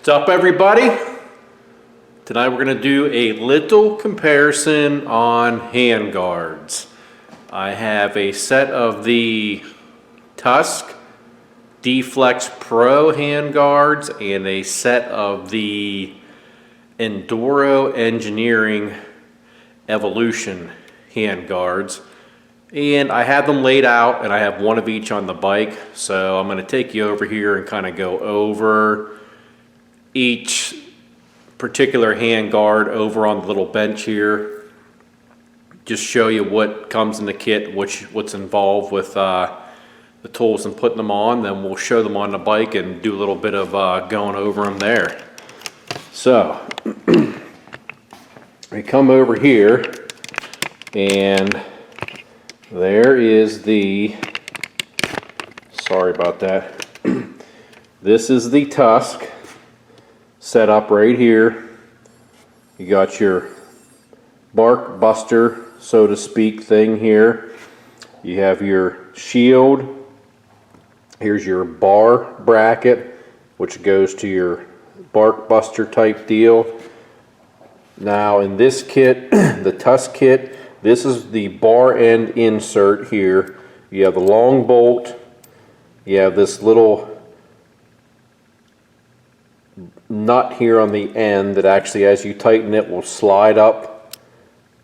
What's up, everybody? Tonight we're going to do a little comparison on handguards. I have a set of the TUSK D-Flex Pro handguards and a set of the Enduro Engineering Evolution handguards. And I have them laid out, and I have one of each on the bike. So I'm going to take you over here and kind of go over each particular handguard over on the little bench here. Just show you what comes in the kit, what's involved with the tools and putting them on. Then we'll show them on the bike and do a little bit of going over them there. So we come over here, and there is the, sorry about that, this is the TUSK set up right here. You got your bark buster, so to speak, thing here. You have your shield. Here's your bar bracket, which goes to your bark buster type deal. Now in this kit, the TUSK kit, this is the bar end insert here. You have the long bolt. You have this little nut here on the end that actually, as you tighten it, will slide up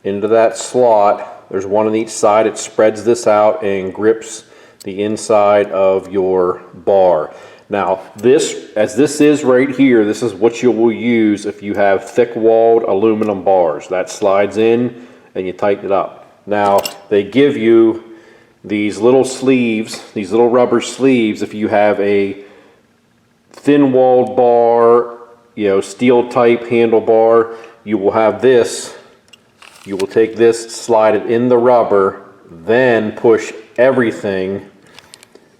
into that slot. There's one on each side. It spreads this out and grips the inside of your bar. Now this, as this is right here, this is what you will use if you have thick-walled aluminum bars. That slides in and you tighten it up. Now they give you these little sleeves, these little rubber sleeves, if you have a thin-walled bar, steel type handlebar. You will have this. You will take this, slide it in the rubber, then push everything.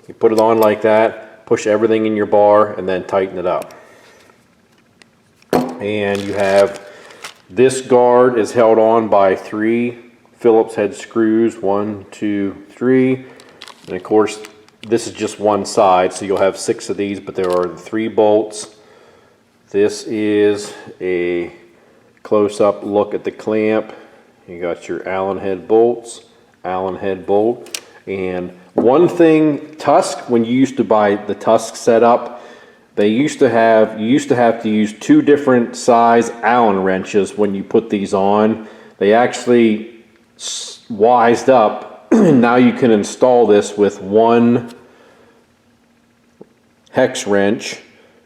You put it on like that, push everything in your bar, and then tighten it up. And you have this guard is held on by 3 Phillips head screws, 1, 2, 3, and of course this is just one side, so you'll have 6 of these, but there are 3 bolts. This is a close-up look at the clamp. You got your Allen head bolts, Allen head bolt. And one thing, TUSK, when you used to buy the TUSK setup, you used to have to use 2 different size Allen wrenches when you put these on. They actually wised up. Now you can install this with 1 hex wrench,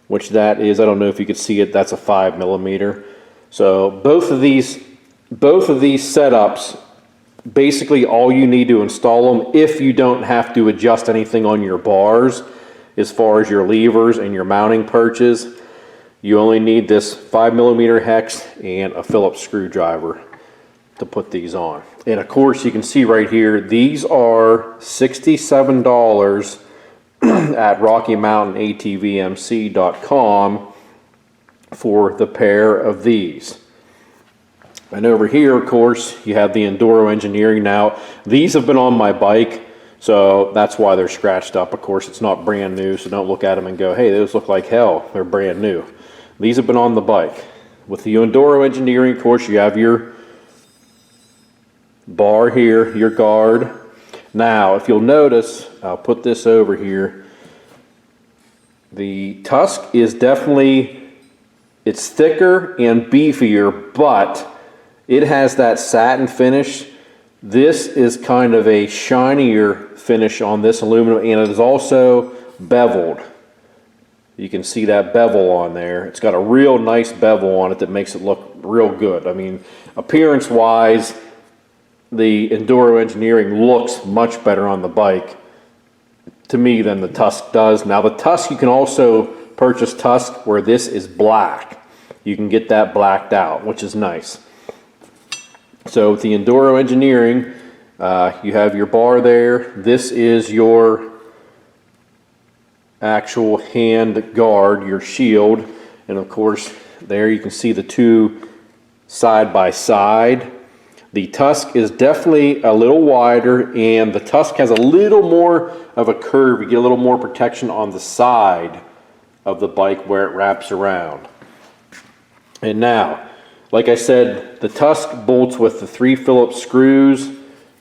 which that is, I don't know if you could see it, that's a 5mm. So both of these setups, basically all you need to install them, if you don't have to adjust anything on your bars as far as your levers and your mounting perches, you only need this 5mm hex and a Phillips screwdriver to put these on. And of course you can see right here, these are $67 at RockyMountainATVMC.com for the pair of these. And over here, of course, you have the Enduro Engineering. Now, these have been on my bike, so that's why they're scratched up. Of course, it's not brand new, so don't look at them and go, hey, those look like hell. They're brand new. These have been on the bike. With the Enduro Engineering, of course, you have your bar here, your guard. Now, if you'll notice, I'll put this over here. The TUSK is definitely, it's thicker and beefier, but it has that satin finish. This is kind of a shinier finish on this aluminum, and it is also beveled. You can see that bevel on there. It's got a real nice bevel on it that makes it look real good. I mean, appearance-wise, the Enduro Engineering looks much better on the bike to me than the TUSK does. Now the TUSK, you can also purchase TUSK where this is black. You can get that blacked out, which is nice. So with the Enduro Engineering, you have your bar there. This is your actual hand guard, your shield. And of course, there you can see the 2 side by side. The TUSK is definitely a little wider, and the TUSK has a little more of a curve. You get a little more protection on the side of the bike where it wraps around. And now, like I said, the TUSK bolts with the 3 Phillips screws.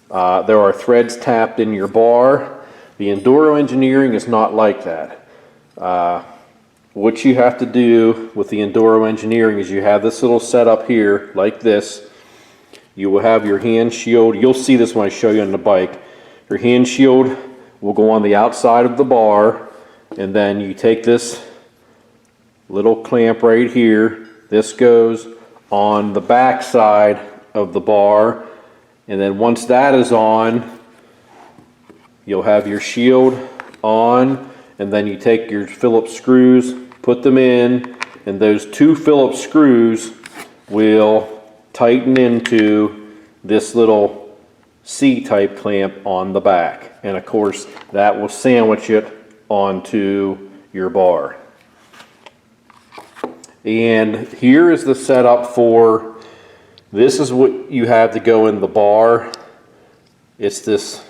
There are threads tapped in your bar. The Enduro Engineering is not like that. What you have to do with the Enduro Engineering is you have this little setup here, like this. You will have your hand shield. You'll see this when I show you on the bike. Your hand shield will go on the outside of the bar, and then you take this little clamp right here. This goes on the back side of the bar, and then once that is on, you'll have your shield on, and then you take your Phillips screws, put them in, and those 2 Phillips screws will tighten into this little C-type clamp on the back, and of course that will sandwich it onto your bar. And here is the setup for, this is what you have to go in the bar. It's this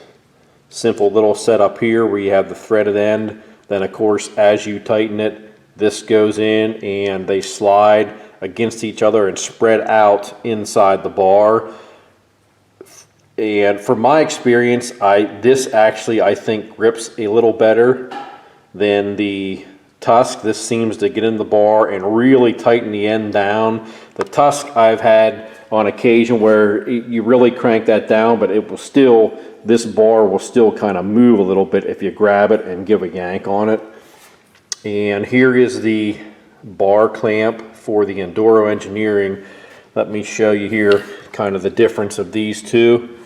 simple little setup here where you have the threaded end. Then of course as you tighten it, this goes in and they slide against each other and spread out inside the bar. And from my experience, this actually I think grips a little better than the TUSK. This seems to get in the bar and really tighten the end down. The TUSK I've had on occasion where you really crank that down, but it will still, this bar will still kind of move a little bit if you grab it and give a yank on it. And here is the bar clamp for the Enduro Engineering. Let me show you here kind of the difference of these two.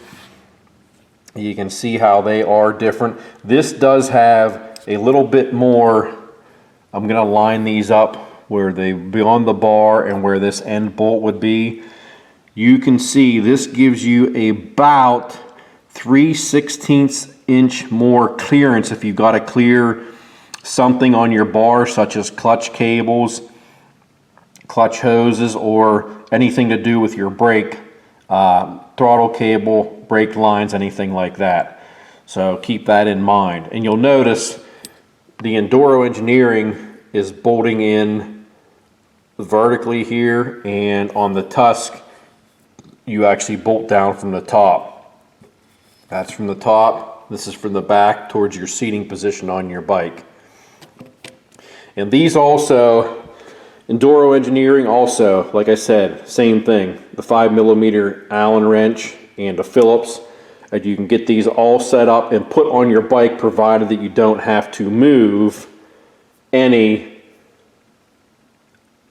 You can see how they are different. This does have a little bit more. I'm going to line these up where they be on the bar and where this end bolt would be. You can see this gives you about 3/16 inch more clearance if you've got to clear something on your bar, such as clutch cables, clutch hoses, or anything to do with your brake, throttle cable, brake lines, anything like that. So keep that in mind. And you'll notice the Enduro Engineering is bolting in vertically here, and on the TUSK you actually bolt down from the top. That's from the top. This is from the back towards your seating position on your bike. And these also, Enduro Engineering also, like I said, same thing. The 5mm Allen wrench and a Phillips. And you can get these all set up and put on your bike, provided that you don't have to move any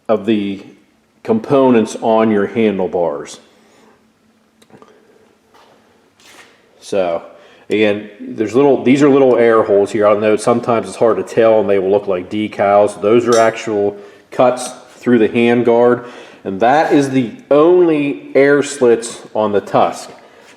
of the components on your handlebars. So again, these are little air holes here. I know sometimes it's hard to tell and they will look like decals. Those are actual cuts through the handguard, and that is the only air slits on the TUSK.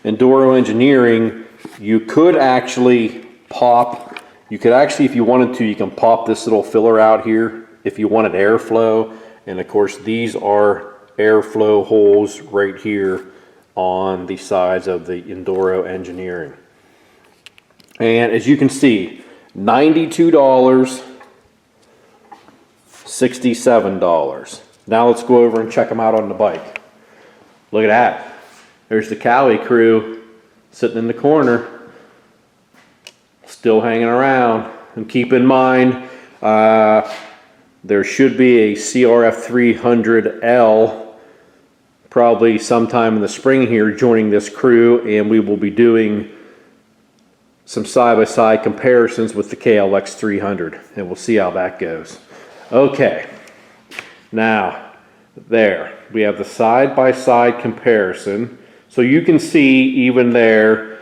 Enduro Engineering, you could actually pop, if you wanted to, you can pop this little filler out here if you wanted airflow. And of course these are airflow holes right here on the sides of the Enduro Engineering. And as you can see, $92, $67. Now let's go over and check them out on the bike. Look at that. There's the Cali crew sitting in the corner, still hanging around. And keep in mind, there should be a CRF 300L probably sometime in the spring here joining this crew, and we will be doing some side-by-side comparisons with the KLX 300, and we'll see how that goes. Okay, now there we have the side-by-side comparison. So you can see even there,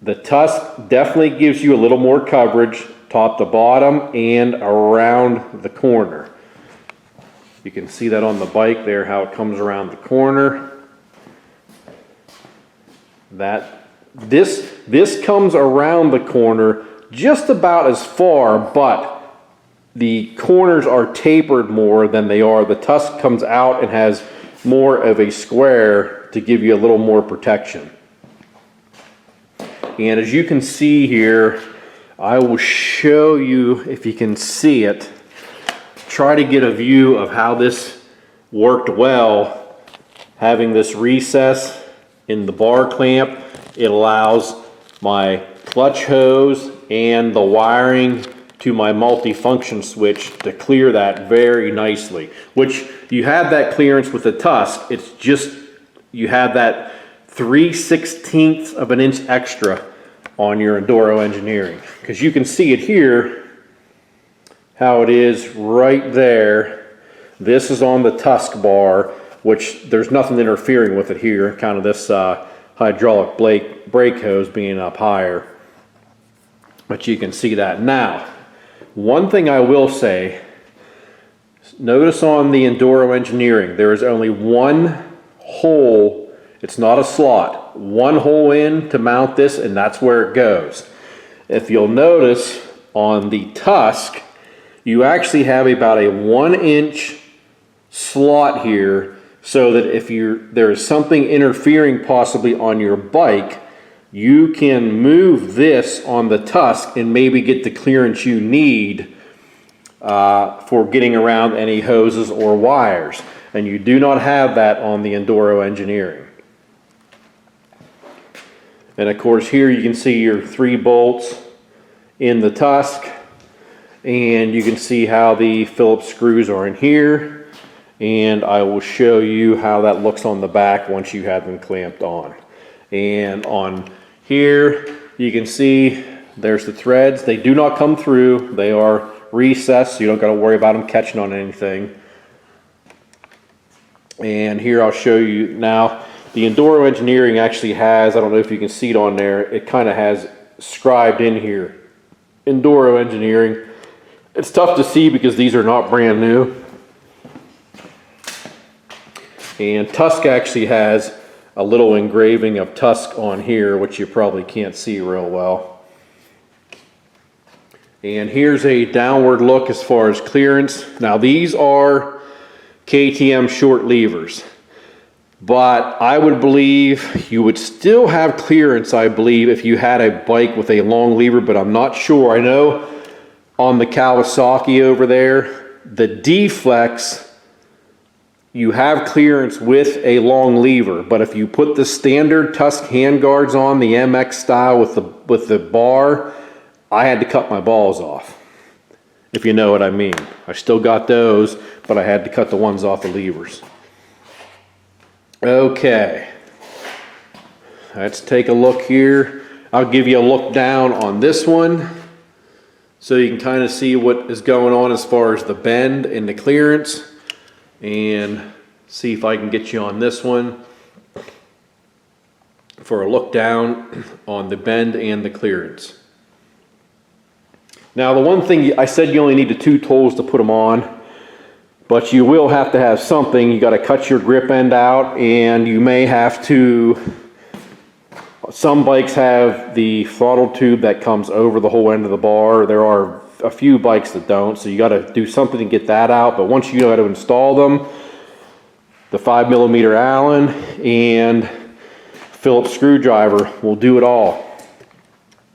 the TUSK definitely gives you a little more coverage top to bottom and around the corner. You can see that on the bike there, how it comes around the corner. This comes around the corner just about as far, but the corners are tapered more than they are. The TUSK comes out and has more of a square to give you a little more protection. And as you can see here, I will show you if you can see it. try to get a view of how this worked well. Having this recess in the bar clamp, it allows my clutch hose and the wiring to my multi-function switch to clear that very nicely, which you have that clearance with the TUSK. It's just you have that 3/16 of an inch extra on your Enduro Engineering, because you can see it here how it is right there. This is on the TUSK bar, which there's nothing interfering with it here, kind of this hydraulic brake hose being up higher, but you can see that. Now, one thing I will say, notice on the Enduro Engineering, there is only one hole. It's not a slot. One hole in to mount this, and that's where it goes. If you'll notice on the TUSK, you actually have about a 1-inch slot here, so that if there is something interfering possibly on your bike, you can move this on the TUSK and maybe get the clearance you need for getting around any hoses or wires. And you do not have that on the Enduro Engineering. And of course here you can see your 3 bolts in the TUSK, and you can see how the Phillips screws are in here, and I will show you how that looks on the back once you have them clamped on. And on here you can see there's the threads. They do not come through. They are recessed, so you don't got to worry about them catching on anything. And here I'll show you now. The Enduro Engineering actually has, I don't know if you can see it on there, it kind of has scribed in here, Enduro Engineering. It's tough to see because these are not brand new. And TUSK actually has a little engraving of TUSK on here, which you probably can't see real well. And here's a downward look as far as clearance. Now these are KTM short levers, but I would believe you would still have clearance, I believe, if you had a bike with a long lever, but I'm not sure. I know on the Kawasaki over there, the D-Flex, you have clearance with a long lever, but if you put the standard TUSK handguards on, the MX style with the bar, I had to cut my balls off, if you know what I mean. I still got those, but I had to cut the ones off the levers. Okay, let's take a look here. I'll give you a look down on this one so you can kind of see what is going on as far as the bend and the clearance, and see if I can get you on this one for a look down on the bend and the clearance. Now the one thing, I said you only need the 2 tools to put them on, but you will have to have something. You got to cut your grip end out, and you may have to, some bikes have the throttle tube that comes over the whole end of the bar. There are a few bikes that don't, so you got to do something to get that out. But once you know how to install them, the 5mm Allen and Phillips screwdriver will do it all.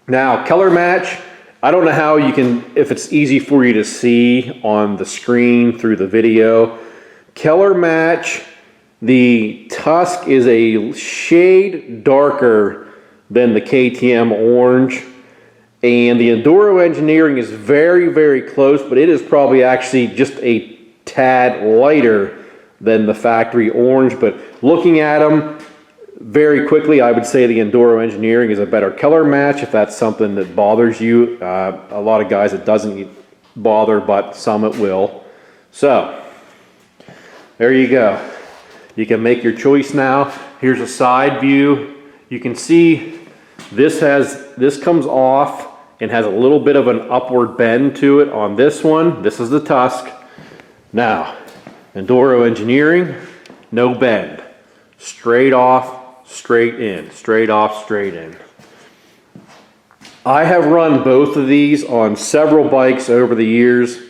Now color match, I don't know how you can, if it's easy for you to see on the screen through the video. Color match, the TUSK is a shade darker than the KTM orange, and the Enduro Engineering is very, very close, but it is probably actually just a tad lighter than the factory orange. But looking at them very quickly, I would say the Enduro Engineering is a better color match if that's something that bothers you. A lot of guys it doesn't bother, but some it will. So there you go. You can make your choice now. Here's a side view. You can see this comes off and has a little bit of an upward bend to it on this one. This is the TUSK. Now, Enduro Engineering, no bend. Straight off, straight in. Straight off, straight in. I have run both of these on several bikes over the years,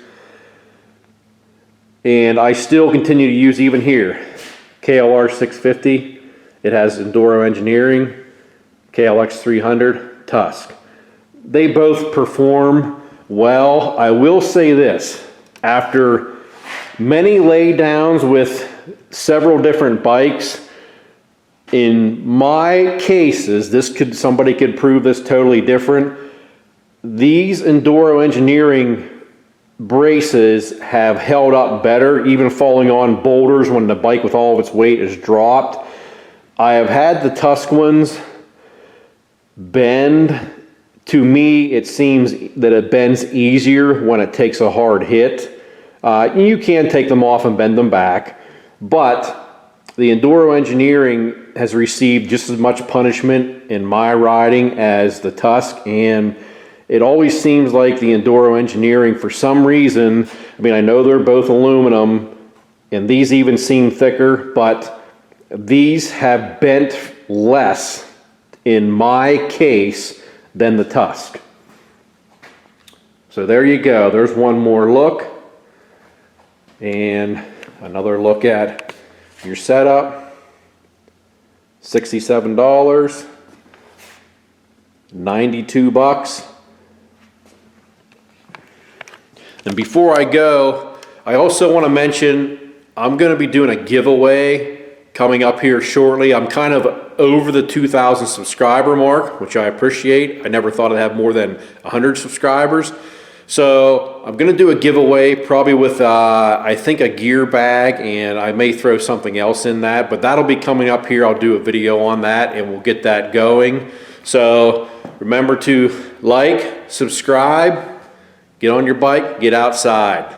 and I still continue to use, even here, KLR 650. It has Enduro Engineering, KLX 300, TUSK. They both perform well. I will say this, after many laydowns with several different bikes. In my cases, somebody could prove this totally different. These Enduro Engineering braces have held up better, even falling on boulders when the bike with all of its weight is dropped. I have had the TUSK ones bend. To me, it seems that it bends easier when it takes a hard hit. You can take them off and bend them back, but the Enduro Engineering has received just as much punishment in my riding as the TUSK, and it always seems like the Enduro Engineering, for some reason, I mean, I know they're both aluminum, and these even seem thicker, but these have bent less, in my case, than the TUSK. So there you go. There's one more look. And another look at your setup. $67. 92 bucks. And before I go, I also want to mention I'm going to be doing a giveaway coming up here shortly. I'm kind of over the 2,000 subscriber mark, which I appreciate. I never thought I'd have more than 100 subscribers. So I'm going to do a giveaway probably with, I think, a gear bag, and I may throw something else in that, but that'll be coming up here. I'll do a video on that and we'll get that going. So remember to like, subscribe, get on your bike, get outside.